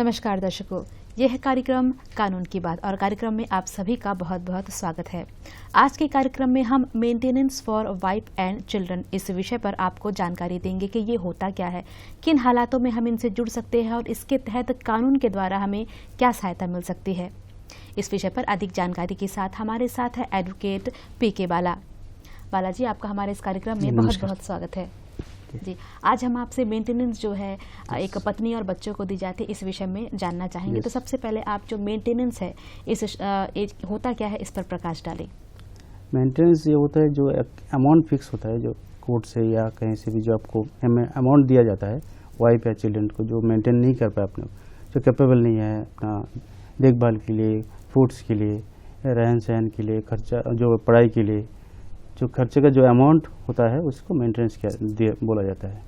नमस्कार दर्शकों, यह है कार्यक्रम कानून की बात और कार्यक्रम में आप सभी का बहुत बहुत स्वागत है। आज के कार्यक्रम में हम maintenance for wife and children इस विषय पर आपको जानकारी देंगे कि ये होता क्या है, किन हालातों में हम इनसे जुड़ सकते हैं और इसके तहत कानून के द्वारा हमें क्या सहायता मिल सकती है। इस विषय पर अधिक जानकारी के साथ हमारे साथ है एडवोकेट पीके बाला जी। आपका हमारे इस कार्यक्रम में बहुत बहुत स्वागत है जी। आज हम आपसे मेंटेनेंस जो है एक पत्नी और बच्चों को दी जाती है इस विषय में जानना चाहेंगे। तो सबसे पहले आप जो मेंटेनेंस है इस होता क्या है, इस पर प्रकाश डालें। मेंटेनेंस ये होता है जो अमाउंट फिक्स होता है, जो कोर्ट से या कहीं से भी जो आपको अमाउंट दिया जाता है वाइफ या चिल्ड्रन को जो मेंटेन नहीं कर पाए, अपने जो कैपेबल नहीं है अपना देखभाल के लिए, फूड्स के लिए, रहन सहन के लिए, खर्चा जो पढ़ाई के लिए, जो खर्चे का जो अमाउंट होता है उसको मेंटेनेंस बोला जाता है।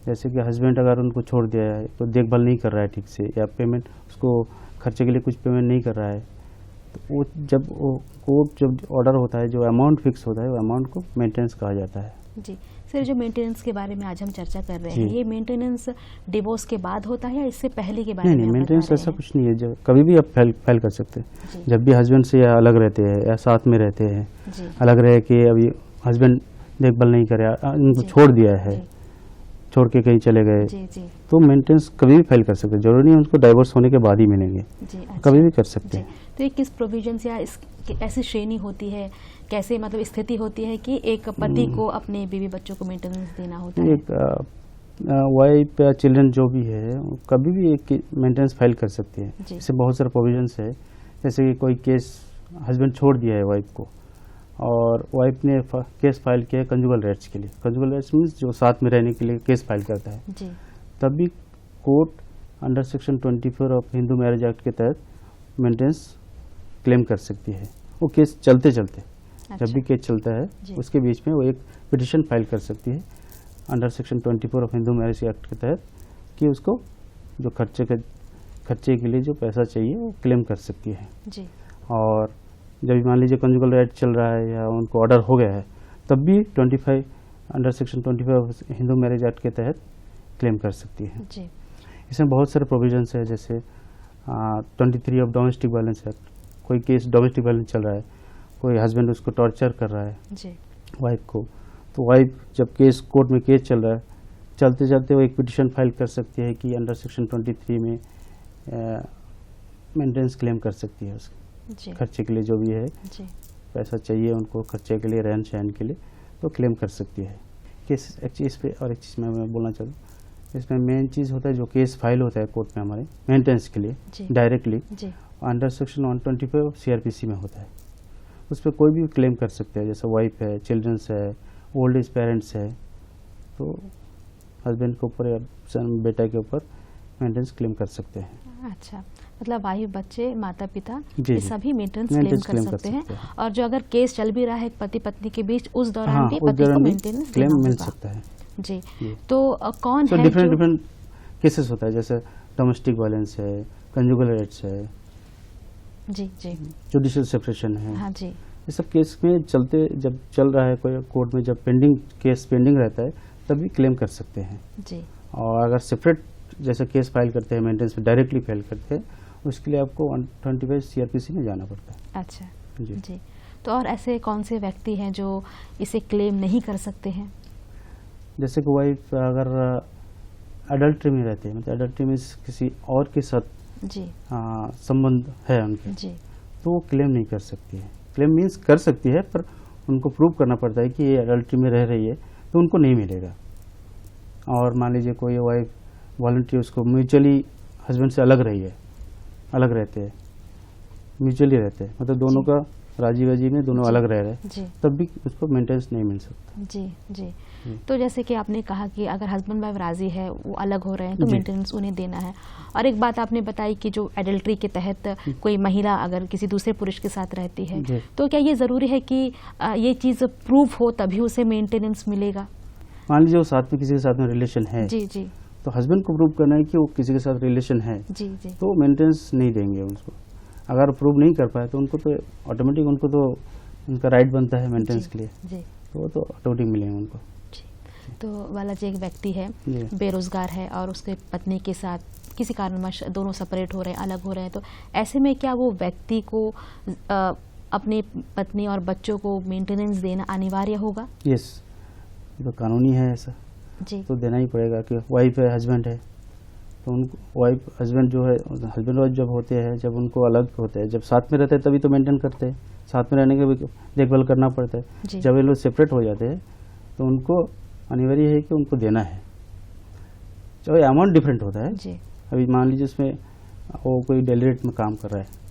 जैसे कि हस्बैंड अगर उनको छोड़ दिया है तो देखभाल नहीं कर रहा है ठीक से, या पेमेंट उसको खर्चे के लिए कुछ पेमेंट नहीं कर रहा है, तो वो जब कोर्ट जब ऑर्डर होता है, जो अमाउंट फिक्स होता है वो अमाउंट को मेंटेनेंस कहा जाता है जी। सर, जो मेंटेनेंस के बारे में आज हम चर्चा कर रहे हैं, ये मेंटेनेंस डिवोर्स के बाद होता है या इससे पहले के बारे में? नहीं, मेंटेनेंस ऐसा कुछ नहीं है, जब कभी भी आप फाइल कर सकते हैं। जब भी हस्बैंड से या अलग रहते हैं या साथ में रहते हैं, अलग रहे कि अभी हस्बैंड देखभाल नहीं करे, उनको छोड़ दिया है, छोड़ के कहीं चले गए, तो मेंटेनेंस कभी भी फाइल कर सकते हैं। जरूरी नहीं उनको डाइवोर्स होने के बाद ही मिलेंगे, कभी भी कर सकते हैं। तो ये किस प्रोविजन या ऐसी श्रेणी होती है, कैसे मतलब स्थिति होती है कि एक पति को अपने बीवी बच्चों को मेंटेनेंस देना होता है? एक वाइफ या चिल्ड्रन जो भी है कभी भी एक मेंटेनेंस फाइल कर सकती है। इससे बहुत सारे प्रोविजंस है। जैसे कि कोई केस हस्बैंड छोड़ दिया है वाइफ को और वाइफ ने केस फाइल किया है कंजुगल राइट्स के लिए। कंजुगल राइट्स मीन्स जो साथ में रहने के लिए केस फाइल करता है जी। तब भी court under section 24 of Hindu marriage act के तहत मेंटेनेंस क्लेम कर सकती है। वो केस चलते जब भी केस चलता है उसके बीच में वो एक पिटिशन फाइल कर सकती है under section 24 of Hindu marriage act के तहत कि उसको जो खर्चे के लिए जो पैसा चाहिए वो क्लेम कर सकती है जी। और जब मान लीजिए कंजुगल राइट चल रहा है या उनको ऑर्डर हो गया है तब भी 25 under section 25 of Hindu marriage act के तहत क्लेम कर सकती है जी। इसमें बहुत सारे प्रोविजंस है। जैसे 23 ऑफ डोमेस्टिक वायलेंस एक्ट, कोई केस डोमेस्टिक वायलेंस चल रहा है, कोई हस्बैंड उसको टॉर्चर कर रहा है जी। वाइफ को, तो वाइफ जब केस कोर्ट में केस चल रहा है, चलते चलते वो एक पिटिशन फाइल कर सकती है कि अंडर सेक्शन 23 में मेंटेनेंस क्लेम कर सकती है उसके खर्चे के लिए, जो भी है पैसा चाहिए उनको खर्चे के लिए, रहन सहन के लिए, तो क्लेम कर सकती है। केस एक चीज़ पे और एक चीज़ मैं बोलना चाहूँ, इसमें मेन चीज़ होता है जो केस फाइल होता है कोर्ट में हमारे मेंटेनेंस के लिए डायरेक्टली अंडर सेक्शन 125 CRPC में होता है। उस पर कोई भी क्लेम कर सकते हैं, जैसे वाइफ है, चिल्ड्रंस है, ओल्ड एज पेरेंट्स है, तो हस्बैंड के ऊपर या बेटा के ऊपर मेंटेनेंस क्लेम कर सकते हैं। अच्छा, मतलब वाइफ, बच्चे, माता पिता ये सभी मेंटेनेंस क्लेम कर सकते हैं। और जो अगर केस चल भी रहा है पति पत्नी के बीच, उस दौरान भी पति को मेंटेनेंस क्लेम मिल सकता है जी। तो कौन है डिफरेंट केसेस होता है, जैसे डोमेस्टिक वायलेंस है, कंजुगल राइट्स है जी, जुडिशियल सेपरेशन है। हाँ जी। ये सब केस में जब चल रहा है कोई कोर्ट में, जब केस पेंडिंग रहता है तभी क्लेम कर सकते हैं जी। और अगर सेपरेट जैसे केस फाइल करते हैं मेंटेनेंस में डायरेक्टली फाइल करते हैं, उसके लिए आपको 125 CRPC में जाना पड़ता है। अच्छा जी। तो और ऐसे कौन से व्यक्ति हैं जो इसे क्लेम नहीं कर सकते हैं? जैसे कि वाइफ अगर अडल्ट्री में रहते हैं, मतलब अडल्ट्री में किसी और के साथ जी संबंध है उनके जी, तो वो क्लेम नहीं कर सकती है। क्लेम मीन्स कर सकती है पर उनको प्रूव करना पड़ता है कि ये अडल्ट्री में रह रही है, तो उनको नहीं मिलेगा। और मान लीजिए कोई वाइफ वॉलंटरी उसको म्यूचुअली हस्बैंड से अलग रहते हैं, म्यूचुअली रहते हैं, मतलब दोनों का राजी वाजी में दोनों अलग रह रहे, तब भी उसको मेंटेनेंस नहीं मिल सकता। जी। तो जैसे कि आपने कहा कि अगर हस्बैंड वाइफ राजी है, वो अलग हो रहे हैं, तो मेंटेनेंस उन्हें देना है। और एक बात आपने बताई कि जो एडल्ट्री के तहत कोई महिला अगर किसी दूसरे पुरुष के साथ रहती है, तो क्या ये जरूरी है कि ये चीज प्रूफ हो तभी उसे मेंटेनेंस मिलेगा? मान लीजिए वो साथ में किसी के साथ में रिलेशन है जी, तो हस्बैंड को प्रूव करना है कि वो किसी के साथ रिलेशन है जी, तो मेंटेनेंस नहीं देंगे उसको। अगर प्रूव नहीं कर पाए तो उनको तो ऑटोमेटिक उनका राइट बनता है मेंटेनेंस के लिए, तो वो तो ऑटोमेटिक मिलेंगे उनको। तो बालाजी एक व्यक्ति है, जी। बेरोजगार है और उसके पत्नी के साथ किसी कारणवश दोनों सेपरेट हो रहे हैं, अलग हो रहे हैं, तो ऐसे में क्या वो व्यक्ति को अपनी पत्नी और बच्चों को मेंटेनेंस देना अनिवार्य होगा? यस, तो कानूनी है ऐसा, जी तो देना ही पड़ेगा कि वाइफ है, हस्बैंड है, तो उनको वाइफ हस्बैंड जो है, हस्बैंड वाइफ जब होते हैं, जब उनको अलग होते हैं, जब साथ में रहते हैं तभी तो मेंटेन करते हैं, साथ में रहने के भी देखभाल करना पड़ता है। जी जब ये लोग सेपरेट हो जाते हैं तो उनको अनिवार्य है कि उनको देना है, चाहे अमाउंट डिफरेंट होता है। जी अभी मान लीजिए उसमें वो कोई डेली रेट में काम कर रहा है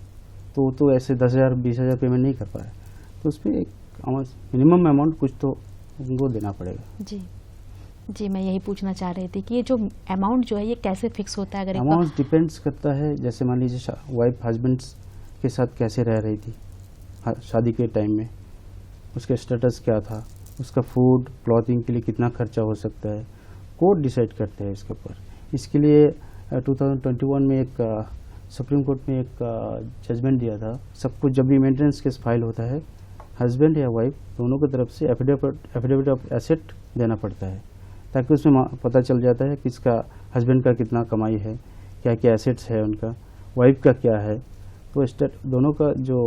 तो ऐसे 10,000 20,000 पेमेंट नहीं कर पा रहा है, तो उसमें एक मिनिमम अमाउंट कुछ तो उनको देना पड़ेगा। जी जी, मैं यही पूछना चाह रही थी कि ये जो अमाउंट जो है ये कैसे फिक्स होता है? अगर अमाउंट डिपेंड्स करता है, जैसे मान लीजिए वाइफ हस्बैंड के साथ कैसे रह रही थी शादी के टाइम में, उसका स्टेटस क्या था, उसका फूड क्लॉथिंग के लिए कितना खर्चा हो सकता है, कोर्ट डिसाइड करते हैं इसके ऊपर। इसके लिए 2021 में एक सुप्रीम कोर्ट में एक जजमेंट दिया था, सब कुछ जब भी मेंटेनेंस केस फाइल होता है, हस्बैंड या वाइफ दोनों की तरफ से एफिडेविट ऑफ एसेट देना पड़ता है, ताकि उसमें पता चल जाता है कि इसका हस्बैंड का कितना कमाई है, क्या क्या एसेट्स है उनका, वाइफ का क्या है। तो दोनों का जो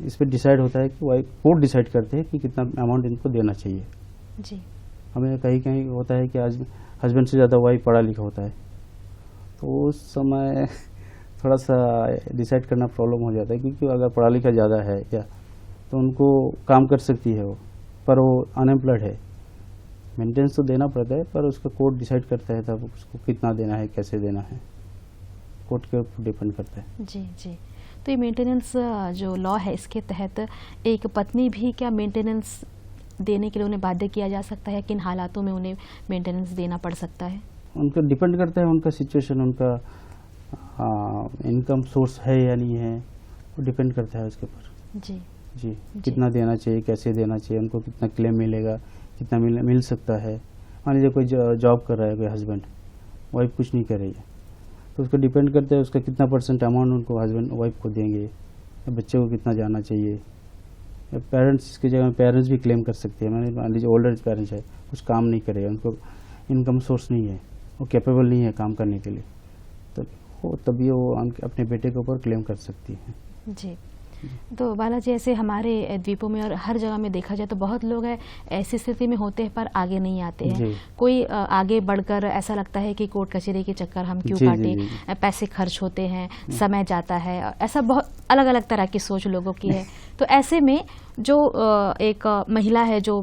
इस पर डिसाइड होता है कि वाइफ कोर्ट डिसाइड करते हैं कि कितना अमाउंट इनको देना चाहिए। जी हमें कहीं कहीं होता है कि आज हस्बैंड से ज़्यादा वाइफ पढ़ा लिखा होता है, तो उस समय थोड़ा सा डिसाइड करना प्रॉब्लम हो जाता है, क्योंकि अगर पढ़ा लिखा ज़्यादा है या तो उनको काम कर सकती है वो, पर वो अनएम्प्लॉयड है, मेंटेनेंस तो देना पड़ता है, पर उसका कोर्ट डिसाइड करता है तब उसको कितना देना है, कैसे देना है, कोर्ट के ऊपर डिपेंड करता है। जी जी, तो ये मेंटेनेंस जो लॉ है इसके तहत एक पत्नी भी क्या मेंटेनेंस देने के लिए उन्हें बाध्य किया जा सकता है? किन हालातों में उन्हें मेंटेनेंस देना पड़ सकता है? उनका डिपेंड करता है, उनका सिचुएशन, उनका इनकम सोर्स है या नहीं है, वो डिपेंड करता है उसके ऊपर। जी जी, कितना देना चाहिए, कैसे देना चाहिए, उनको कितना क्लेम मिलेगा, कितना मिल सकता है। मान लीजिए कोई जॉब कर रहा है कोई हस्बैंड, वाइफ कुछ नहीं कर रही है, तो उसका डिपेंड करता है उसका कितना % अमाउंट उनको हस्बैंड वाइफ को देंगे, या बच्चे को कितना जाना चाहिए, या पेरेंट्स की जगह पेरेंट्स भी क्लेम कर सकते हैं। मान लीजिए ओल्डर पेरेंट्स है, कुछ काम नहीं करेगा, उनको इनकम सोर्स नहीं है, वो कैपेबल नहीं है काम करने के लिए, तभी वो अपने बेटे के ऊपर क्लेम कर सकती है। जी, तो बालाजी ऐसे हमारे द्वीपों में और हर जगह में देखा जाए तो बहुत लोग हैं ऐसी स्थिति में होते हैं पर आगे नहीं आते हैं। कोई आगे बढ़कर ऐसा लगता है कि कोर्ट कचहरी के चक्कर हम क्यों काटें, पैसे खर्च होते हैं, समय जाता है, ऐसा बहुत अलग अलग तरह की सोच लोगों की है। तो ऐसे में जो एक महिला है जो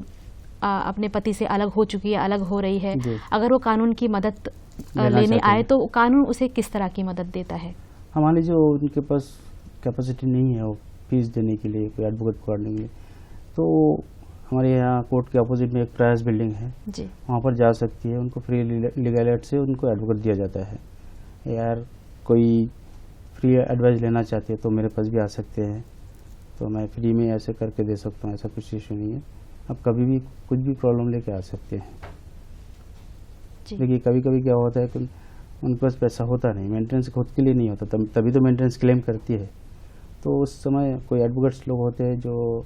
अपने पति से अलग हो चुकी है, अलग हो रही है, अगर वो कानून की मदद लेने आए तो कानून उसे किस तरह की मदद देता है? मान लीजिए उनके पास कैपेसिटी नहीं है वो फीस देने के लिए, कोई एडवोकेट पकड़ने के लिए, तो हमारे यहाँ कोर्ट के अपोजिट में एक प्रायस बिल्डिंग है जी, वहाँ पर जा सकती है, उनको फ्री लीगल एड से उनको एडवोकेट दिया जाता है। यार कोई फ्री एडवाइस लेना चाहते हैं तो मेरे पास भी आ सकते हैं, तो मैं फ्री में ऐसे करके दे सकता हूँ, ऐसा कुछ इशू नहीं है। आप कभी भी कुछ भी प्रॉब्लम लेके आ सकते हैं। देखिए कभी कभी क्या होता है कि उनके पास पैसा होता नहीं, मेंटेनेंस खुद के लिए नहीं होता, तभी तो मेंटेनेंस क्लेम करती है। तो उस समय कोई एडवोकेट्स लोग होते हैं जो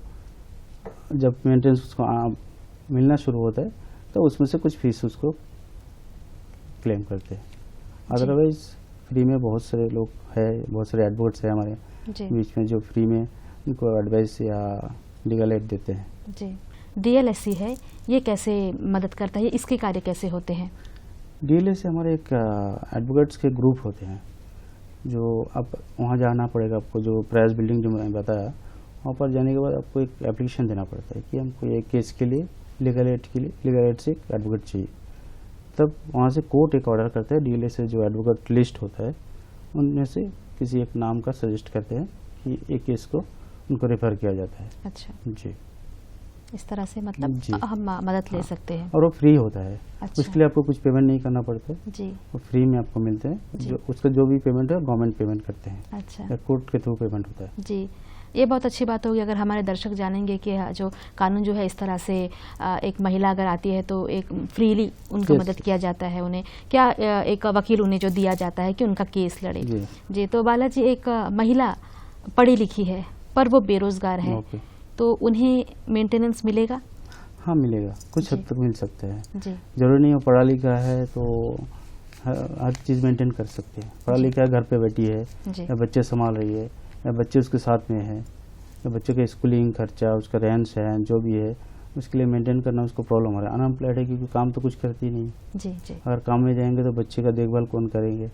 जब मेंटेनेंस उसको मिलना शुरू होता है तो उसमें से कुछ फीस उसको क्लेम करते हैं। अदरवाइज फ्री में बहुत सारे लोग हैं, बहुत सारे एडवोकेट्स हैं हमारे बीच में जो फ्री में उनको एडवाइस या लीगल एड देते हैं। जी, डीएलएससी है, ये कैसे मदद करता है, इसके कार्य कैसे होते हैं? डीएलएससी हमारे एक एडवोकेट्स के ग्रुप होते हैं, जो आप वहाँ जाना पड़ेगा आपको, जो प्रायस बिल्डिंग जो मैंने बताया, वहाँ पर जाने के बाद आपको एक एप्लीकेशन देना पड़ता है कि हमको एक केस के लिए लीगल एड से एक एडवोकेट चाहिए। तब वहाँ से कोर्ट एक ऑर्डर करता है, डीएलएससी जो एडवोकेट लिस्ट होता है उनमें से किसी एक नाम का सजेस्ट करते हैं कि एक केस को उनको रेफर किया जाता है। अच्छा जी, इस तरह से मतलब हम मदद ले सकते हैं। और वो फ्री होता है। अच्छा। उसके लिए आपको कुछ पेमेंट नहीं करना पड़ता है जी, वो फ्री में आपको मिलते हैं। जो उसका जो भी पेमेंट है गवर्नमेंट पेमेंट करते हैं। अच्छा, या कोर्ट के थ्रू पेमेंट होता है। जी, ये बहुत अच्छी बात होगी अगर हमारे दर्शक जानेंगे कि जो कानून जो है इस तरह से एक महिला अगर आती है तो एक फ्रीली उनको मदद किया जाता है, उन्हें क्या एक वकील उन्हें जो दिया जाता है कि उनका केस लड़े। जी, तो बालाजी एक महिला पढ़ी लिखी है पर वो बेरोजगार है, तो उन्हें मेंटेनेंस मिलेगा? हाँ मिलेगा, कुछ जी। हद तक मिल सकता है। जी जरूरी नहीं हो पढ़ा लिखा है तो हर चीज़ मेंटेन कर सकते हैं। पढ़ा जी। लिखा है, घर पे बैठी है जी या बच्चे संभाल रही है या बच्चे उसके साथ में है या बच्चे का स्कूलिंग खर्चा, उसका रहन सहन जो भी है उसके लिए मेंटेन करना उसको प्रॉब्लम हो रहा है। अनएम्प्लॉयड है क्योंकि काम तो कुछ करती नहीं। जी जी अगर काम में जाएंगे तो बच्चे का देखभाल कौन करेंगे,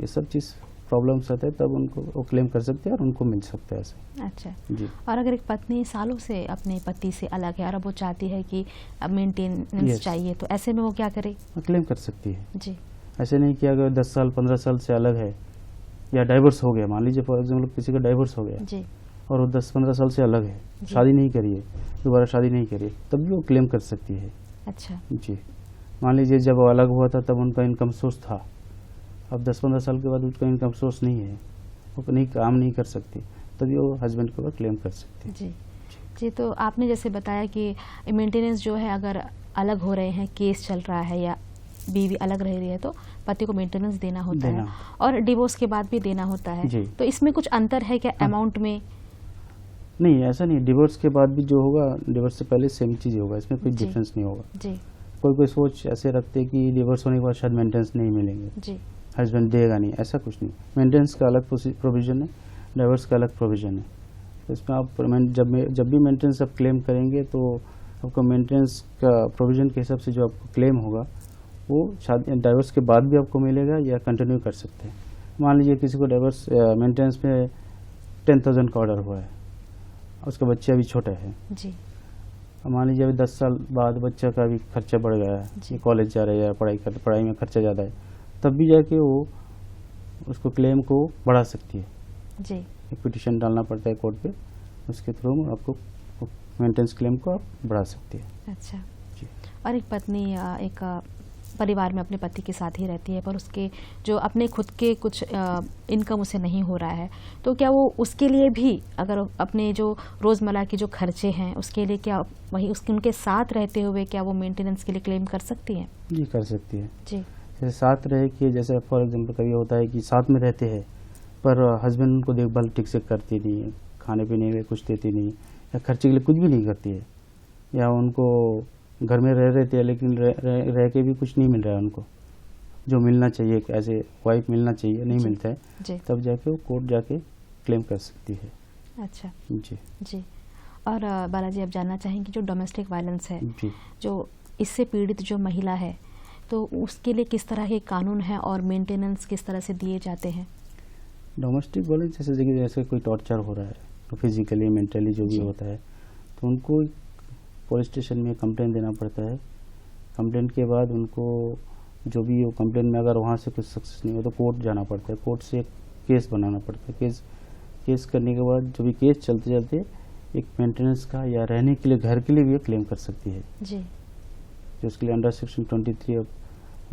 ये सब चीज़ प्रॉब्लम्स आते हैं, तब उनको वो क्लेम कर सकते हैं और उनको मिल सकता है ऐसे। अच्छा। जी और अगर एक पत्नी सालों से अपने पति से अलग है और अब वो चाहती है कि अब मेंटेनेंस Yes. चाहिए, तो ऐसे में वो क्या करे? क्लेम कर सकती है। जी ऐसे नहीं कि अगर 10 साल 15 साल से अलग है या डाइवोर्स हो गया, मान लीजिए फॉर एग्जाम्पल किसी का डाइवोर्स हो गया जी और वो 10-15 साल से अलग है, जी। शादी नहीं करी है, दोबारा शादी नहीं करी, तब भी वो क्लेम कर सकती है। अच्छा जी मान लीजिए जब वो अलग हुआ था तब उनका इनकम सोर्स था, अब 10-15 साल के बाद उसका इनकम सोर्स नहीं है, वो नहीं काम नहीं कर सकती, तभी वो हस्बैंड के ऊपर क्लेम कर सकती है। जी जी। तो आपने जैसे बताया कि मेंटेनेंस जो है अगर अलग हो रहे हैं, केस चल रहा है या बीवी अलग रह रही है, तो पति को मेंटेनेंस देना होता देना। है और डिवोर्स के बाद भी देना होता है। जी। तो इसमें कुछ अंतर है क्या हाँ। अमाउंट में? नहीं ऐसा नहीं, डिवोर्स के बाद भी जो होगा डिवोर्स से पहले सेम चीज़ होगा, इसमें कोई जी। डिफरेंस नहीं होगा। जी कोई कोई सोच ऐसे रखते हैं कि डिवोर्स होने के बाद शायद मेंटेनेंस नहीं मिलेंगे, जी हस्बैंड देगा नहीं, ऐसा कुछ नहीं। मेंटेनेंस का अलग प्रोविजन है, डाइवोर्स का अलग प्रोविजन है। तो इसमें आप जब भी मेंटेनेंस आप क्लेम करेंगे तो आपको मेंटेनेंस का प्रोविजन के हिसाब से जो आपको क्लेम होगा वो शादी डाइवोर्स के बाद भी आपको मिलेगा या कंटिन्यू कर सकते हैं। मान लीजिए किसी को डाइवोर्स मेंटेनेंस में 10,000 का ऑर्डर हुआ है, उसका बच्चा अभी छोटा है, जी मान लीजिए अभी 10 साल बाद बच्चा का भी खर्चा बढ़ गया है, जी। ये कॉलेज जा रहा है या पढ़ाई में खर्चा ज़्यादा है, तब भी जाके वो उसको क्लेम को बढ़ा सकती है। जी एक पिटिशन डालना पड़ता है कोर्ट पे, उसके थ्रू आपको मेंटेनेंस क्लेम को आप बढ़ा सकती है। अच्छा। जी और एक पत्नी एक परिवार में अपने पति के साथ ही रहती है, पर उसके जो अपने खुद के कुछ इनकम उसे नहीं हो रहा है, तो क्या वो उसके लिए भी अगर अपने जो रोज़मर्रा के जो खर्चे हैं उसके लिए क्या वही उसके उनके साथ रहते हुए क्या वो मेंटेनेंस के लिए क्लेम कर सकती हैं? जी कर सकती है। जी जैसे साथ रह के, जैसे फॉर एग्जांपल कभी होता है कि साथ में रहते हैं पर हस्बैंड उनको देखभाल ठीक से करती नहीं है, खाने पीने के लिए कुछ देती नहीं या खर्चे के लिए कुछ भी नहीं करती है, या उनको घर में रह रहते हैं लेकिन रह के भी कुछ नहीं मिल रहा है उनको जो मिलना चाहिए, एज ए वाइफ मिलना चाहिए, नहीं जी। मिलता है, जी तब जाके वो कोर्ट जाके क्लेम कर सकती है। अच्छा। जी जी। और बालाजी, आप जानना चाहेंगे जो डोमेस्टिक वायलेंस है, जी जो इससे पीड़ित जो महिला है, तो उसके लिए किस तरह के कानून हैं और मेंटेनेंस किस तरह से दिए जाते हैं? डोमेस्टिक वायलेंस जैसे कोई टॉर्चर हो रहा है तो फिजिकली मेंटली जो भी जी। होता है तो उनको पुलिस स्टेशन में कंप्लेंट देना पड़ता है। कंप्लेंट के बाद उनको जो भी वो कंप्लेंट में अगर वहाँ से कुछ सक्सेस नहीं हो तो कोर्ट जाना पड़ता है, कोर्ट से केस बनाना पड़ता है। केस करने के बाद जो भी केस चलते चलते एक मेंटेनेंस का या रहने के लिए घर के लिए भी क्लेम कर सकती है, जी जो उसके लिए under section 23 of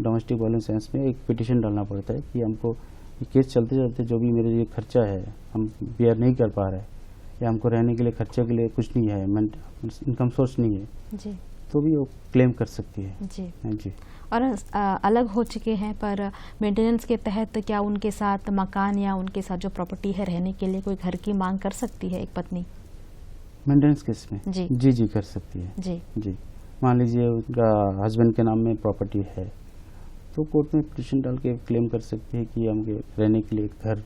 domestic violence act में एक पिटिशन डालना पड़ता है कि हमको ये केस चलते चलते जो भी मेरे लिए खर्चा है हम बेयर नहीं कर पा रहे हैं या हमको रहने के लिए खर्चे के लिए कुछ नहीं है, इनकम सोर्स नहीं है, जी तो भी वो क्लेम कर सकती है। जी। जी और अलग हो चुके हैं पर मेंटेनेंस के तहत क्या उनके साथ मकान या उनके साथ जो प्रॉपर्टी है रहने के लिए कोई घर की मांग कर सकती है एक पत्नी? मेंटेनेंस केस में जी। जी कर सकती है। जी जी मान लीजिए उनका हस्बैंड के नाम में प्रॉपर्टी है तो कोर्ट में पिटिशन डाल के क्लेम कर सकती है कि हमके रहने के लिए घर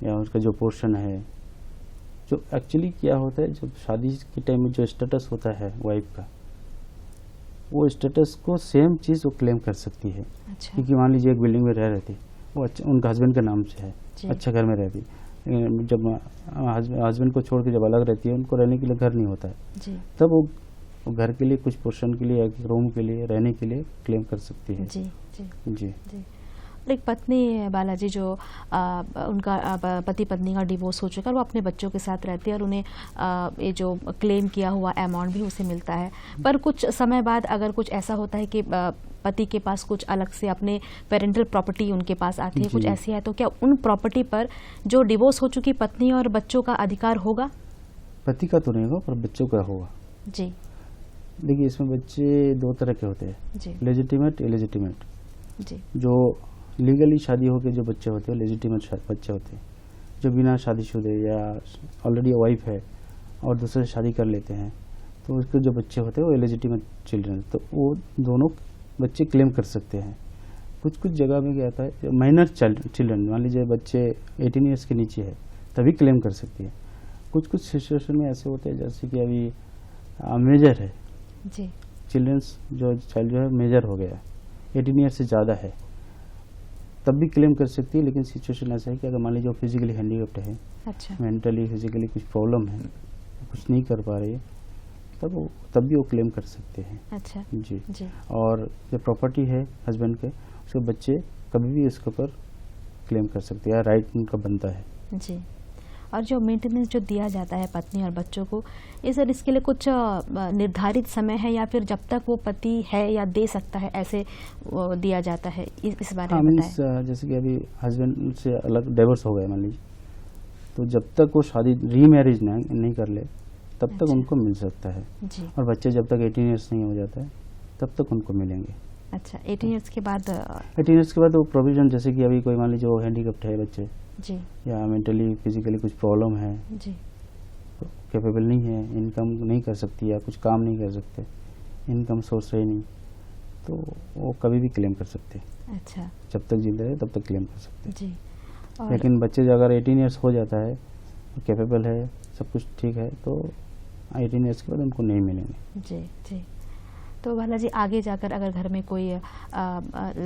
या उसका जो पोर्शन है, जो एक्चुअली क्या होता है जब शादी के टाइम में जो स्टेटस होता है वाइफ का, वो स्टेटस को सेम चीज़ वो क्लेम कर सकती है। अच्छा। क्योंकि मान लीजिए एक बिल्डिंग में रह रहती, वो अच्छा उनका हस्बैंड के नाम से है, जी। अच्छा घर में रहती, जब हस्बैंड को छोड़ के जब अलग रहती है उनको रहने के लिए घर नहीं होता है, जी तब वो घर के लिए कुछ पोर्शन के लिए या रूम के लिए रहने के लिए क्लेम कर सकती है। जी जी जी जी। और एक पत्नी बालाजी जो उनका पति पत्नी का डिवोर्स हो चुका है, वो अपने बच्चों के साथ रहती है और उन्हें ये जो क्लेम किया हुआ अमाउंट भी उसे मिलता है, पर कुछ समय बाद अगर कुछ ऐसा होता है कि पति के पास कुछ अलग से अपने पेरेंटल प्रॉपर्टी उनके पास आती है, जी। कुछ ऐसी है, तो क्या उन प्रॉपर्टी पर जो डिवोर्स हो चुकी पत्नी और बच्चों का अधिकार होगा? पति का तो नहीं होगा पर बच्चों का होगा। जी देखिए इसमें बच्चे दो तरह के होते हैं, जी लेजिटिमेट इलेजिटिमेट। जी जो लीगली शादी होकर जो बच्चे होते हैं लेजिटिमेट बच्चे होते हैं, जो बिना शादीशुदा या ऑलरेडी वाइफ है और दूसरे से शादी कर लेते हैं तो उसके जो बच्चे होते हैं वो इलेजिटिमेट चिल्ड्रन, तो वो दोनों बच्चे क्लेम कर सकते हैं। कुछ कुछ जगह में क्या होता है, माइनर चिल्ड्रन, मान लीजिए बच्चे 18 ईयर्स के नीचे है तभी क्लेम कर सकती है। कुछ कुछ सिचुएशन में ऐसे होते हैं जैसे कि अभी मेजर है जी, चिल्ड्रंस, जो चाइल्ड जो है मेजर हो गया, 18 ईयर से ज़्यादा है, तब भी क्लेम कर सकती है। लेकिन सिचुएशन ऐसा है कि अगर मान लीजिए फिजिकली हैंडीकैप्ड है, अच्छा, मेंटली फिजिकली कुछ प्रॉब्लम है, कुछ नहीं कर पा रही है, तब भी वो क्लेम कर सकते हैं। अच्छा, जी। जी, और जो प्रॉपर्टी है हस्बैंड के, उसके बच्चे कभी भी इसके ऊपर क्लेम कर सकते हैं, राइट उनका बनता है। जी। और जो मेंटेनेंस जो दिया जाता है पत्नी और बच्चों को, ये सर इसके लिए कुछ निर्धारित समय है या फिर जब तक वो पति है या दे सकता है ऐसे दिया जाता है, इस बारे में बताएं। जैसे कि अभी हस्बैंड से अलग डाइवोर्स हो गया मान लीजिए, तो जब तक वो शादी रीमैरिज नहीं कर ले तब तक अच्छा। उनको मिल सकता है। जी, और बच्चे जब तक 18 ईयर्स नहीं हो जाता है तब तक उनको मिलेंगे। अच्छा, 18 ईयर्स के बाद 18 ईयर्स के बाद वो प्रोविजन, जैसे कि अभी कोई मान लीजिए वो हैंडीकैप्ड है बच्चे, जी, या मेंटली फिजिकली कुछ प्रॉब्लम है, जी, कैपेबल नहीं है, इनकम नहीं कर सकती या कुछ काम नहीं कर सकते, इनकम सोर्स है नहीं, तो वो कभी भी क्लेम कर सकते हैं। अच्छा, जब तक जिंदा है तब तक क्लेम कर सकते हैं। जी। और लेकिन बच्चे जो अगर 18 ईयर्स हो जाता है, कैपेबल है, सब कुछ ठीक है, तो 18 ईयर्स के बाद उनको नहीं मिलेंगे। जी, जी। तो बालाजी, आगे जाकर अगर घर में कोई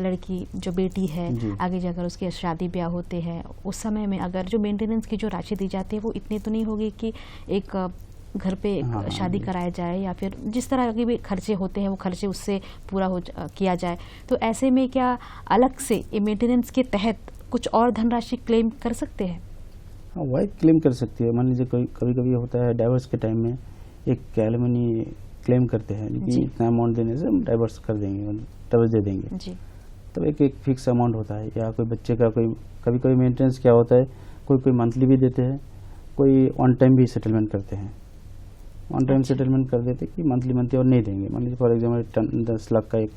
लड़की जो बेटी है, जी। आगे जाकर उसके शादी ब्याह होते हैं, उस समय में अगर जो मेंटेनेंस की जो राशि दी जाती है वो इतनी तो नहीं होगी कि एक घर पे एक हाँ, शादी जी। कराया जाए, या फिर जिस तरह के भी खर्चे होते हैं वो खर्चे उससे पूरा किया जाए। तो ऐसे में क्या अलग से मेंटेनेंस के तहत कुछ और धनराशि क्लेम कर सकते हैं? हाँ, वाइफ क्लेम कर सकती है। मान लीजिए कभी कभी होता है डाइवर्स के टाइम में एक एलिमनी क्लेम करते हैं कि जी। इतना अमाउंट देने से हम डाइवर्स कर देंगे, डाइवर्स दे देंगे। जी, तब एक फिक्स अमाउंट होता है, या कोई बच्चे का कोई कभी कभी मेंटेनेंस क्या होता है, कोई मंथली भी देते हैं, कोई ऑन टाइम भी सेटलमेंट करते हैं। ऑन टाइम अच्छा। सेटलमेंट कर देते कि मंथली और नहीं देंगे। मान लीजिए फॉर एग्जाम्पल 10 लाख का एक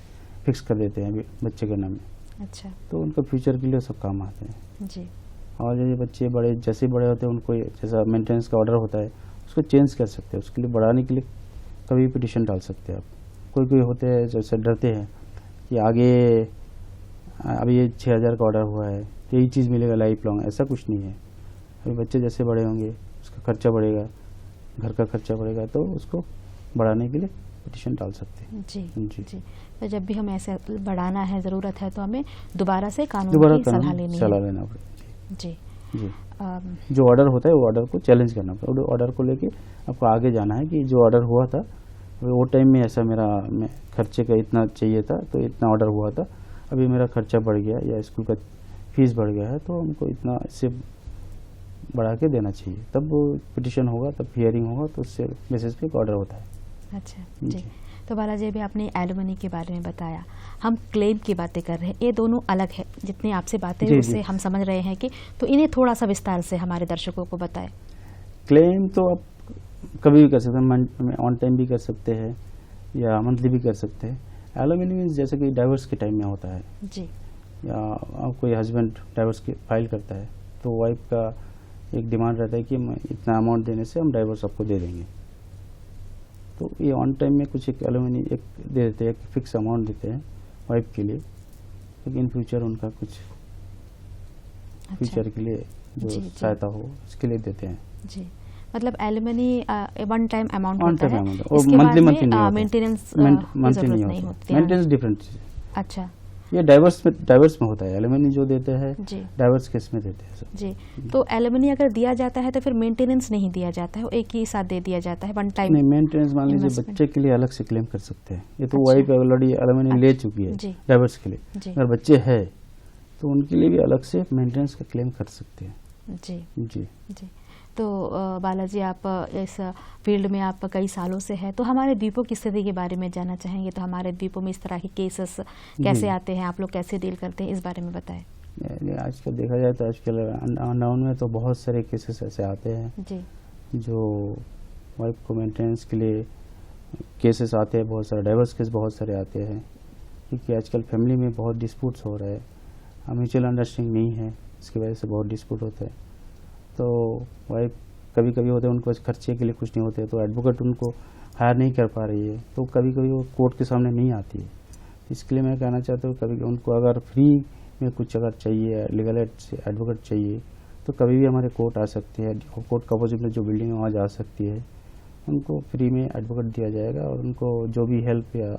फिक्स कर देते हैं बच्चे के नाम में, अच्छा, तो उनका फ्यूचर के लिए सब काम आते हैं। जी, और ये बच्चे जैसे बड़े होते हैं उनको जैसा मेंटेनेंस का ऑर्डर होता है उसको चेंज कर सकते हैं। उसके लिए बढ़ाने के लिए कभी पिटिशन डाल सकते हैं आप। कोई होते हैं जैसे डरते हैं कि आगे अभी ये 6,000 का ऑर्डर हुआ है तो यही चीज़ मिलेगा लाइफ लॉन्ग, ऐसा कुछ नहीं है। अभी बच्चे जैसे बड़े होंगे उसका खर्चा बढ़ेगा, घर का खर्चा बढ़ेगा, तो उसको बढ़ाने के लिए पिटिशन डाल सकते हैं। जी, जी। जी। तो जब भी हमें ऐसे बढ़ाना है, ज़रूरत है, तो हमें दोबारा से कानून की सलाह लेनी सलाह है। लेना पड़ेगा। जी। जी, अम, जो ऑर्डर होता है वो ऑर्डर को चैलेंज करना पड़ेगा। ऑर्डर को लेके आपको आगे जाना है कि जो ऑर्डर हुआ था वो टाइम में ऐसा खर्चे का इतना चाहिए था, तो इतना ऑर्डर हुआ था, अभी मेरा खर्चा बढ़ गया या स्कूल का फीस बढ़ गया है, तो हमको इतना इससे बढ़ा के देना चाहिए। तब पिटिशन होगा, तब हियरिंग होगा, तो उससे बेसिस पे ऑर्डर होता है। अच्छा, जी। जी। तो बालाजी, अभी आपने एलिमनी के बारे में बताया, हम क्लेम की बातें कर रहे हैं, ये दोनों अलग है। जितनी आपसे बातें जी, उससे जी। हम समझ रहे हैं कि, तो इन्हें थोड़ा सा विस्तार से हमारे दर्शकों को बताएं। क्लेम तो आप कभी भी कर सकते हैं, ऑन टाइम भी कर सकते हैं या मंथली भी कर सकते हैं। एलिमनी मीन्स जैसे कि डाइवर्स के टाइम में होता है, जी, या कोई हस्बैंड डाइवर्स की फाइल करता है, तो वाइफ का एक डिमांड रहता है कि इतना अमाउंट देने से हम डाइवर्स आपको दे देंगे। तो ये ऑन टाइम में कुछ एक एलिमनी एक दे देते हैं, एक फिक्स अमाउंट देते हैं वाइफ के लिए, लेकिन फ्यूचर उनका कुछ अच्छा, फ्यूचर के लिए जो जी, जी। सहायता हो उसके लिए देते हैं। जी। मतलब alimony one time amount on होता टाइम है, अमाउंट, और इसके बाद मंथली में नहीं होता है। मेंटेनेंस मंथली नहीं होता है। मेंटेनेंस डिफरेंट चीज़ है। अच्छा, ये डाइवर्स में होता है। एलिमनी जो देते हैं जी, डाइवर्स केस में देते हैं सब। जी। तो एलिमनी अगर दिया जाता है तो फिर मेंटेनेंस नहीं दिया जाता है, वो एक ही साथ दे दिया जाता है, वन टाइम। नहीं, मेंटेनेंस मान लीजिए investment। बच्चे के लिए अलग से क्लेम कर सकते हैं। ये तो अच्छा। वाइफ ऑलरेडी एलिमनी ले चुकी है जी। डाइवर्स के लिए। जी, अगर बच्चे है तो उनके लिए भी अलग से मेंटेनेंस का क्लेम कर सकते हैं। जी, जी। जी। तो बालाजी, आप इस फील्ड में आप कई सालों से हैं, तो हमारे द्वीपों की स्थिति के बारे में जानना चाहेंगे। तो हमारे द्वीपों में इस तरह के केसेस कैसे जी। आते हैं, आप लोग कैसे डील करते हैं, इस बारे में बताएं। आजकल देखा जाए तो आजकल अनडाउन में तो बहुत सारे केसेस ऐसे आते हैं जी, जो वाइफ को मेंटेनेंस के लिए केसेस आते हैं। बहुत सारे डाइवर्स केस बहुत सारे आते हैं, क्योंकि आजकल फैमिली में बहुत डिस्प्यूट्स हो रहे हैं, म्यूचुअल अंडरस्टैंडिंग नहीं है, इसकी वजह से बहुत डिस्प्यूट होता है। तो वाइफ कभी कभी होते हैं उनको खर्चे के लिए कुछ नहीं होते, तो एडवोकेट उनको हायर नहीं कर पा रही है, तो कभी कभी वो कोर्ट के सामने नहीं आती है। इसके लिए मैं कहना चाहता हूँ कभी उनको अगर फ्री में कुछ अगर चाहिए, लीगल एडवोकेट चाहिए, तो कभी भी हमारे कोर्ट आ सकती है। कोर्ट का अपोजिट में जो बिल्डिंग है वहाँ जा सकती है, उनको फ्री में एडवोकेट दिया जाएगा और उनको जो भी हेल्प या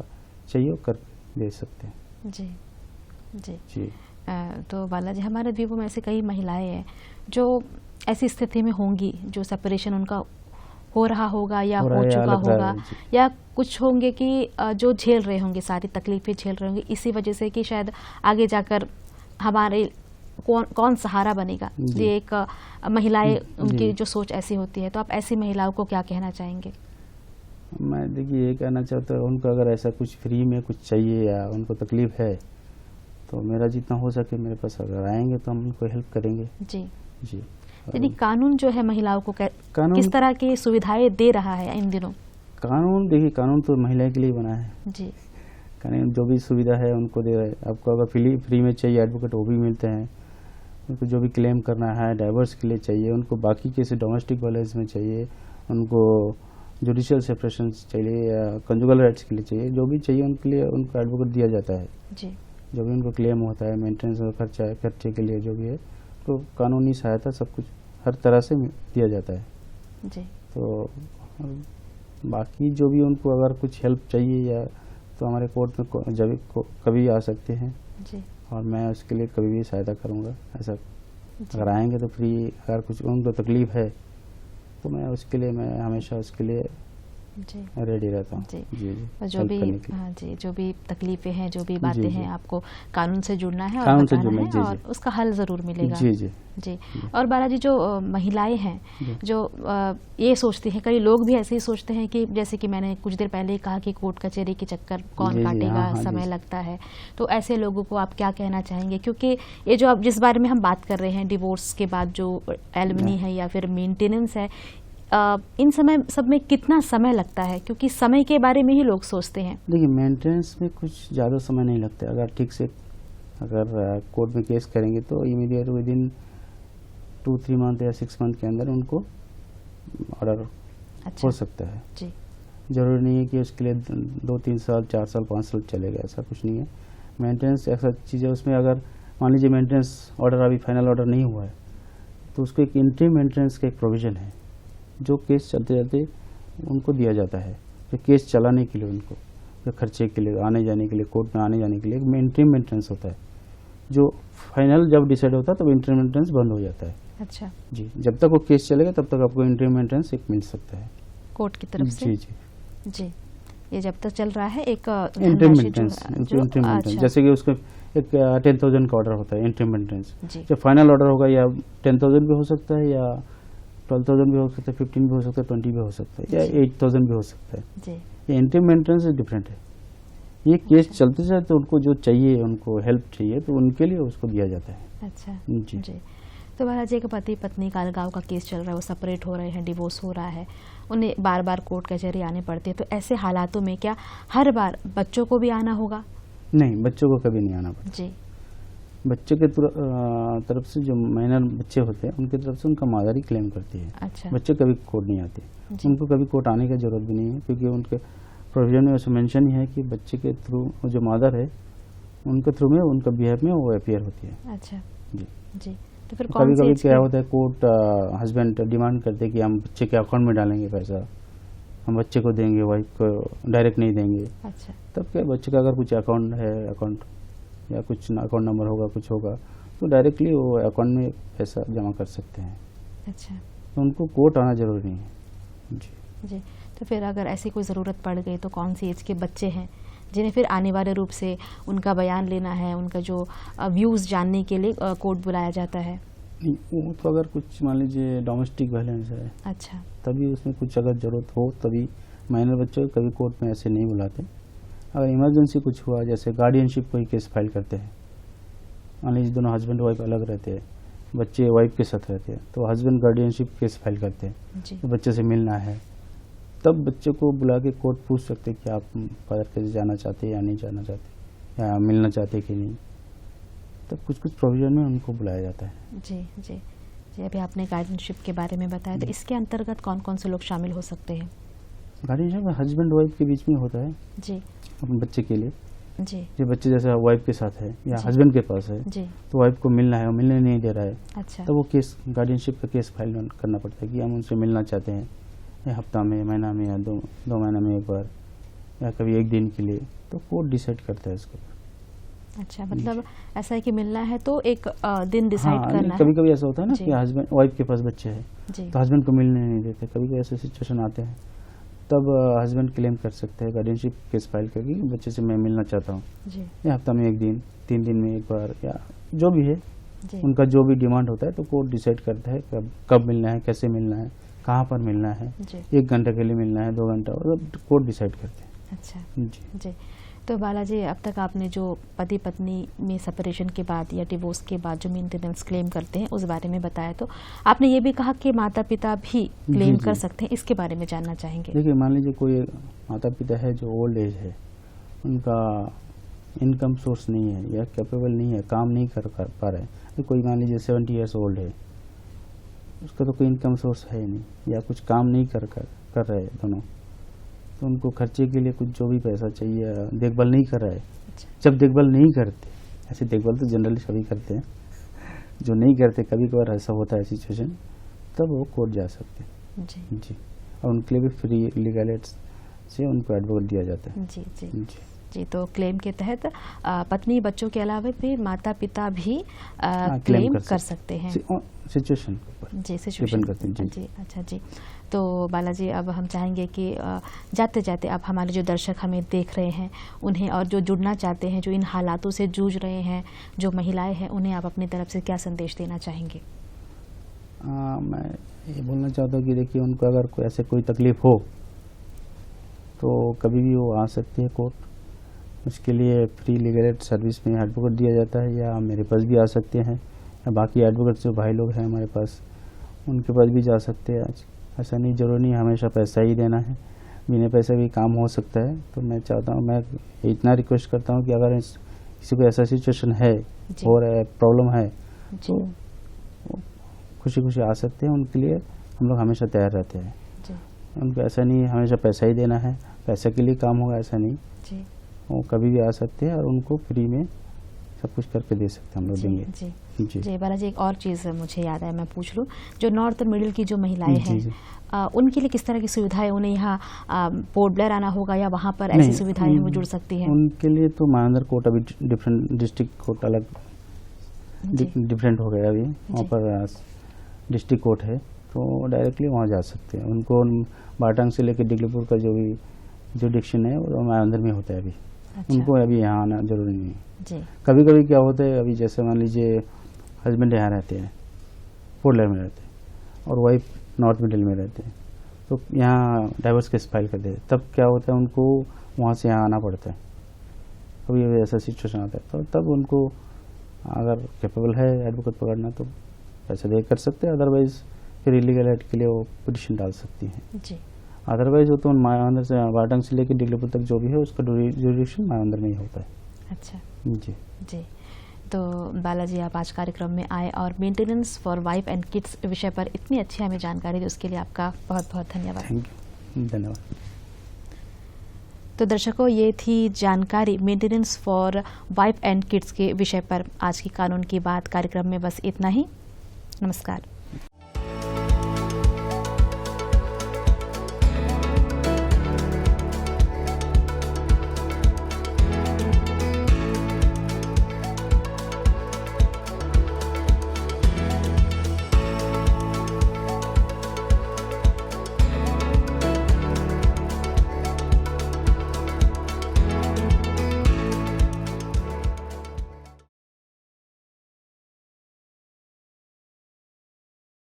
चाहिए वो कर दे सकते हैं। जी जी जी। तो बालाजी, हमारे द्वीपों में ऐसे कई महिलाएं हैं जो ऐसी स्थिति में होंगी, जो सेपरेशन उनका हो रहा होगा या हो चुका होगा, या कुछ होंगे कि जो झेल रहे होंगे, सारी तकलीफें झेल रहे होंगे इसी वजह से कि शायद आगे जाकर हमारे कौन सहारा बनेगा। ये एक महिलाएं, उनकी जो सोच ऐसी होती है, तो आप ऐसी महिलाओं को क्या कहना चाहेंगे? मैं देखिए ये कहना चाहता हूँ, उनको अगर ऐसा कुछ फ्री में कुछ चाहिए या उनको तकलीफ है, तो मेरा जितना हो सके मेरे पास अगर आएंगे तो हम उनको हेल्प करेंगे। जी जी। यानी कानून जो है महिलाओं को किस तरह की सुविधाएं दे रहा है इन दिनों? कानून देखिए, कानून तो महिला के लिए बना है जी। कानून जो भी सुविधा है उनको दे रहा है। आपको अगर फ्री में चाहिए एडवोकेट, वो भी मिलते हैं। उनको जो भी क्लेम करना है डाइवर्स के लिए चाहिए, उनको बाकी केस डोमेस्टिक वायलेंस में चाहिए, उनको जुडिशियल सेपरेशन चाहिए या कंजुगल राइट्स के लिए चाहिए, जो भी चाहिए उनके लिए उनको एडवोकेट दिया जाता है। जी। जो भी उनको क्लेम होता है, मेंटेनेंस का खर्चे के लिए जो भी है, तो कानूनी सहायता सब कुछ हर तरह से दिया जाता है। जी। तो बाकी जो भी उनको अगर कुछ हेल्प चाहिए या तो हमारे कोर्ट में जब कभी आ सकते हैं। जी। और मैं उसके लिए कभी भी सहायता करूंगा। ऐसा अगर आएंगे तो फ्री, अगर कुछ उनको तकलीफ है तो मैं उसके लिए, मैं हमेशा उसके लिए जी रेडी रहता हूँ। जी। जी जी। जो भी हाँ जी, जो भी तकलीफें हैं, जो भी बातें हैं, आपको कानून से जुड़ना है और कानून से बताना जुड़ना है, जी, और जी। उसका हल जरूर मिलेगा। जी जी जी। और बालाजी, जो महिलाएं हैं जो ये सोचती हैं, कई लोग भी ऐसे ही सोचते हैं कि जैसे कि मैंने कुछ देर पहले कहा कि कोर्ट कचहरी के चक्कर कौन काटेगा, समय लगता है, तो ऐसे लोगों को आप क्या कहना चाहेंगे? क्योंकि ये जो अब जिस बारे में हम बात कर रहे हैं, डिवोर्स के बाद जो एलिमनी है या फिर मेंटेनेंस है, इन समय सब में कितना समय लगता है? क्योंकि समय के बारे में ही लोग सोचते हैं। देखिए, मेंटेनेंस में कुछ ज़्यादा समय नहीं लगता। अगर ठीक से अगर कोर्ट में केस करेंगे तो इमीडिएट विदिन 2-3 मंथ या 6 मंथ के अंदर उनको ऑर्डर हो सकता है। जी। जरूरी नहीं है कि उसके लिए 2-3 साल, 4 साल, 5 साल चलेगा, ऐसा कुछ नहीं है। मेंटेनेंस ऐसा चीज़ है, उसमें अगर मान लीजिए मेंटेनेंस ऑर्डर अभी फाइनल ऑर्डर नहीं हुआ है तो उसको एक इंट्रीम मेंटेनेंस का एक प्रोविज़न है जो केस चलते जाते उनको दिया जाता है, जो केस चलाने के लिए, उनको जो खर्चे के लिए, आने जाने के लिए, कोर्ट में आने जाने के लिए एक इंट्रीम मेंटेनेंस होता है। जो फाइनल जब डिसाइड होता है तब इंट्रीम मेंटेनेंस बंद हो जाता है। अच्छा जी, जब तक वो केस चलेगा तब तक आपको इंट्रीम मेंटेनेंस एक मिल सकता है कोर्ट की तरफ से। जी जी जी। ये जब तक चल रहा है एक इंट्रीम मेंटेनेंस, जैसे कि उसका एक 10,000 का ऑर्डर होता है इंट्रीम मेंटेनेंस। जब फाइनल ऑर्डर होगा या 10,000 भी हो सकता है, या 12,000 भी हो सकता है, 15 भी हो सकता है, 20 भी हो सकता है, या 8,000 भी हो सकता है। जी। ये इंट्रीम मेंटेनेंस डिफरेंट है। ये केस चलते जाते उनको जो चाहिए, उनको हेल्प चाहिए, तो उनके लिए उसको दिया जाता है। अच्छा जी। जी। तो महाराज जी, पति पत्नी का अलगाव का केस चल रहा है, वो सेपरेट हो रहे हैं, डिवोर्स हो रहा है, उन्हें बार बार कोर्ट कचहरी आने पड़ते हैं, तो ऐसे हालातों में क्या हर बार बच्चों को भी आना होगा? नहीं, बच्चों को कभी नहीं आना पड़ता। जी। बच्चे के तरफ से जो माइनर बच्चे होते हैं उनकी तरफ से उनका मदर ही क्लेम करती है। अच्छा। बच्चे कभी कोर्ट नहीं आते, उनको कभी कोर्ट आने की जरूरत भी नहीं है, क्योंकि उनके प्रोविजन में उसमें मेंशन ही है कि बच्चे के थ्रू जो मदर है उनके थ्रू में, उनका बिहेव में वो अपीयर होती है। अच्छा जी जी। तो फिर कभी कभी क्या होता है, कोर्ट हस्बैंड डिमांड करते हैं कि हम बच्चे के अकाउंट में डालेंगे पैसा, हम बच्चे को देंगे, वाइफ को डायरेक्ट नहीं देंगे। अच्छा। तब क्या, बच्चे का अगर कुछ अकाउंट है, अकाउंट या कुछ अकाउंट नंबर होगा, कुछ होगा, तो डायरेक्टली वो अकाउंट में पैसा जमा कर सकते हैं। अच्छा। तो उनको कोर्ट आना जरूरी नहीं है। जी जी। तो फिर अगर ऐसी कोई ज़रूरत पड़ गई तो कौन सी एज के बच्चे हैं जिन्हें फिर अनिवार्य रूप से उनका बयान लेना है, उनका जो व्यूज़ जानने के लिए कोर्ट बुलाया जाता है? वो तो अगर कुछ मान लीजिए डोमेस्टिक वायलेंस है, अच्छा, तभी उसमें कुछ अगर ज़रूरत हो तभी। माइनर बच्चों को कभी कोर्ट में ऐसे नहीं बुलाते। अगर इमरजेंसी कुछ हुआ, जैसे गार्डियनशिप कोई केस फाइल करते हैं, मान लीजिए दोनों हस्बैंड वाइफ अलग रहते हैं, बच्चे वाइफ के साथ रहते हैं, तो हस्बैंड गार्डियनशिप केस फाइल करते हैं, तो बच्चे से मिलना है, तब बच्चे को बुला के कोर्ट पूछ सकते हैं कि आप फादर कैसे जाना चाहते हैं या नहीं जाना चाहते, या मिलना चाहते कि नहीं। तब कुछ कुछ प्रोविजन में उनको बुलाया जाता है। जी जी जी, अभी आपने गार्डियनशिप के बारे में बताया, तो इसके अंतर्गत कौन कौन से लोग शामिल हो सकते हैं? गार्डियनशिप हस्बैंड वाइफ के बीच में होता है जी अपने बच्चे के लिए। जी जो बच्चे जैसे वाइफ के साथ है या जी। हस्बैंड के पास है, जी। तो वाइफ को मिलना है, वो मिलने नहीं दे रहा है, अच्छा। तो वो केस गार्डियनशिप का केस फाइल करना पड़ता है कि हम उनसे मिलना चाहते हैं, या हफ्ता में, महीना में, या दो महीना में एक बार, या कभी एक दिन के लिए, तो कोर्ट डिसाइड करता है इसको। अच्छा, मतलब ऐसा है कि मिलना है तो एक दिन डिसाइड करना है। कभी कभी ऐसा होता है ना जी। कि हस्बैंड वाइफ के पास बच्चे हैं, जी तो हस्बैंड को मिलने नहीं देते, कभी कभी ऐसे सिचुएशन आते हैं, तब हस्बैंड क्लेम कर सकते हैं गार्डियनशिप केस फाइल करके बच्चे से मैं मिलना चाहता हूँ, जी या हफ्ता में एक दिन, 3 दिन में एक बार, या जो भी है जी उनका जो भी डिमांड होता है, तो कोर्ट डिसाइड करता है कब मिलना है, कैसे मिलना है, कहाँ पर मिलना है, जी। 1 घंटे के लिए मिलना है, 2 घंटा, कोर्ट डिसाइड करते हैं। अच्छा जी। जी। तो बालाजी, अब तक आपने जो पति पत्नी में सेपरेशन के बाद या डिवोर्स के बाद जो मेंटेनेंस क्लेम करते हैं उस बारे में बताया, तो आपने ये भी कहा कि माता पिता भी क्लेम जी, कर जी। सकते हैं, इसके बारे में जानना चाहेंगे। देखिए, मान लीजिए कोई माता पिता है जो ओल्ड एज है, उनका इनकम सोर्स नहीं है या कैपेबल नहीं है, काम नहीं कर पा रहे हैं, तो कोई मान लीजिए 70 ईयर्स ओल्ड है, उसका तो कोई इनकम सोर्स है नहीं, या कुछ काम नहीं कर रहे दोनों, तो उनको खर्चे के लिए कुछ जो भी पैसा चाहिए, देखभाल नहीं कर रहा है। अच्छा। जब देखभाल नहीं करते, ऐसे देखभाल तो जनरली सभी करते हैं, जो नहीं करते कभी कभार ऐसा होता है सिचुएशन, तब वो कोर्ट जा सकते हैं। जी जी, और उनके लिए भी फ्री लीगल एड से उनको एडवोकेट दिया जाता है। जी जी जी जी। तो क्लेम के तहत पत्नी बच्चों के अलावा भी माता पिता भी हाँ, क्लेम कर सकते हैं। सिचुएशन के ऊपर जी, सिचुएशन डिपेंड करते हैं। जी जी। अच्छा जी। तो बालाजी, अब हम चाहेंगे कि जाते जाते अब हमारे जो दर्शक हमें देख रहे हैं उन्हें, और जो जुड़ना चाहते हैं, जो इन हालातों से जूझ रहे हैं, जो महिलाएं हैं, उन्हें आप अपनी तरफ से क्या संदेश देना चाहेंगे? मैं ये बोलना चाहता हूँ कि देखिए, उनको अगर कोई ऐसे कोई तकलीफ हो तो कभी भी वो आ सकती है कोर्ट। उसके लिए फ्री लीगल एड सर्विस में एडवोकेट दिया जाता है, या मेरे पास भी आ सकते हैं, या बाकी एडवोकेट जो भाई लोग हैं हमारे पास, उनके पास भी जा सकते हैं। ऐसा नहीं, जरूरी नहीं हमेशा पैसा ही देना है, बिना पैसे भी काम हो सकता है। तो मैं चाहता हूँ, मैं इतना रिक्वेस्ट करता हूँ कि अगर किसी को ऐसा सिचुएशन है और प्रॉब्लम है, तो खुशी खुशी आ सकते हैं। उनके लिए हम लोग हमेशा तैयार रहते हैं। जी उनको ऐसा नहीं है हमेशा पैसा ही देना है, पैसे के लिए काम होगा, ऐसा नहीं। जी वो कभी भी आ सकते हैं और उनको फ्री में सब कुछ करके दे सकते हैं, हम लोग जी देंगे। जी जी जी। बालाजी, एक और चीज़ मुझे याद है, मैं पूछ लूँ, जो नॉर्थ और मिडिल की जो महिलाएं जी, हैं, जी। उनके लिए किस तरह की सुविधाएं, उन्हें यहाँ पोर्ट ब्लेयर आना होगा या वहाँ पर ऐसी नहीं, सुविधाएं हैं वो जुड़ सकती हैं? उनके लिए तो मानंदर कोर्ट अभी डिफरेंट, डिस्ट्रिक्ट कोर्ट अलग जी डिफरेंट हो गया अभी, वहाँ पर डिस्ट्रिक्ट कोर्ट है, तो डायरेक्टली वहाँ जा सकते हैं। उनको बाटांग से लेकर डिगलीपुर का जो भी जुडिक्शन है वो मानंदर में होता है अभी। अच्छा। उनको अभी यहाँ आना जरूरी नहीं है। जी कभी कभी क्या होता है, अभी जैसे मान लीजिए हस्बैंड यहाँ रहते हैं, पोर्ट ब्लेयर में रहते हैं, और वाइफ नॉर्थ मिडिल में रहते हैं, तो यहाँ डाइवर्स केस फाइल कर देते हैं, तब क्या होता है, उनको वहाँ से यहाँ आना पड़ता है। कभी ऐसा सिचुएशन आता है, तो तब उनको अगर कैपेबल है एडवोकेट पकड़ना, तो पैसे दे कर सकते हैं, अदरवाइज फिर इलीगल एड के लिए वो पिटिशन डाल सकती हैं। जी अदरवाइज वो तो मायावंदर से, बाटांग से लेकर डिगलीपुर तक जो भी है उसका जुडिक्शन मायावंदर में ही होता है। अच्छा जी जी। तो बालाजी, आप आज कार्यक्रम में आए और maintenance for wife and kids विषय पर इतनी अच्छी हमें जानकारी दी, उसके लिए आपका बहुत बहुत धन्यवाद। थैंक यू, धन्यवाद। तो दर्शकों, ये थी जानकारी maintenance for wife and kids के विषय पर। आज की कानून की बात कार्यक्रम में बस इतना ही। नमस्कार।